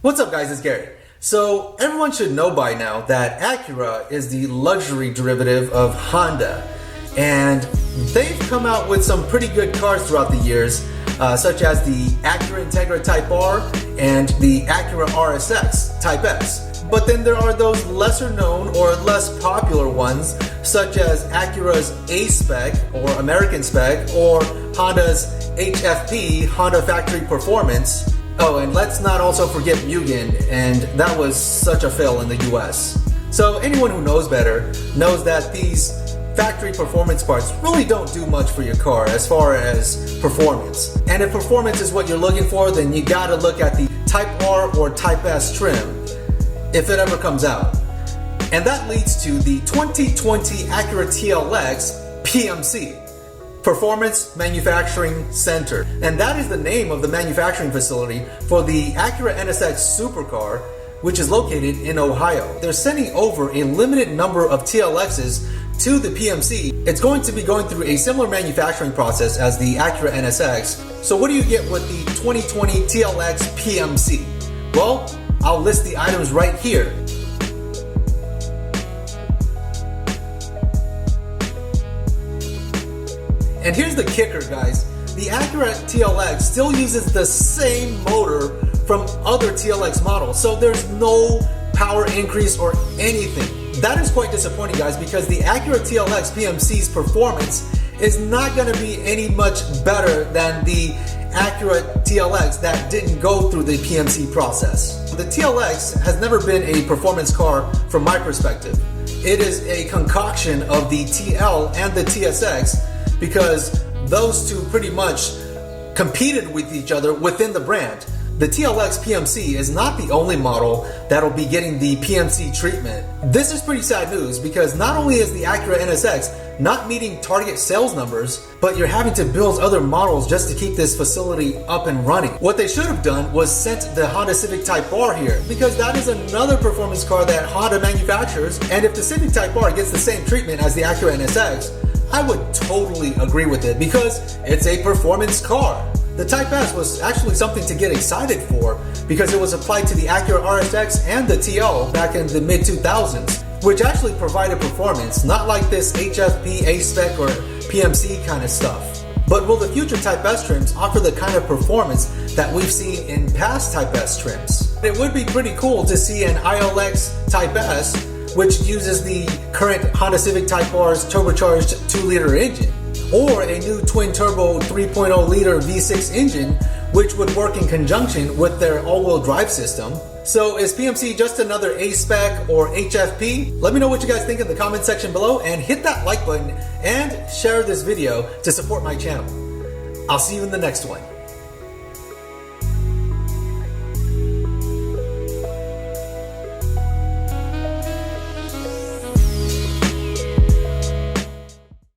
What's up guys, it's Gary. So everyone should know by now that Acura is the luxury derivative of Honda, and they've come out with some pretty good cars throughout the years, such as the Acura Integra Type R and the Acura RSX Type S. But then there are those lesser known or less popular ones, such as Acura's A-Spec or American Spec, or Honda's HFP, Honda Factory Performance. Oh, and let's not also forget Mugen, and that was such a fail in the US. So anyone who knows better knows that these factory performance parts really don't do much for your car as far as performance. And if performance is what you're looking for, then you gotta look at the Type R or Type S trim, if it ever comes out. And that leads to the 2020 Acura TLX PMC. Performance Manufacturing Center. And that is the name of the manufacturing facility for the Acura NSX supercar, which is located in Ohio. They're sending over a limited number of TLXs to the PMC. It's going to be going through a similar manufacturing process as the Acura NSX. So what do you get with the 2020 TLX PMC? Well, I'll list the items right here. And here's the kicker, guys. The Acura TLX still uses the same motor from other TLX models, so there's no power increase or anything. That is quite disappointing, guys, because the Acura TLX PMC's performance is not going to be any much better than the Acura TLX that didn't go through the PMC process. The TLX has never been a performance car from my perspective. It is a concoction of the TL and the TSX, because those two pretty much competed with each other within the brand. The TLX PMC is not the only model that'll be getting the PMC treatment. This is pretty sad news, because not only is the Acura NSX not meeting target sales numbers, but you're having to build other models just to keep this facility up and running. What they should have done was sent the Honda Civic Type R here, because that is another performance car that Honda manufactures, and if the Civic Type R gets the same treatment as the Acura NSX, I would totally agree with it, because it's a performance car. The Type S was actually something to get excited for, because it was applied to the Acura RSX and the TL back in the mid-2000s, which actually provided performance, not like this HFP, A-Spec, or PMC kind of stuff. But will the future Type S trims offer the kind of performance that we've seen in past Type S trims? It would be pretty cool to see an ILX Type S, which uses the current Honda Civic Type R's turbocharged 2-liter engine, or a new twin-turbo 3.0-liter V6 engine, which would work in conjunction with their all-wheel drive system. So is PMC just another A-Spec or HFP? Let me know what you guys think in the comment section below, and hit that like button and share this video to support my channel. I'll see you in the next one.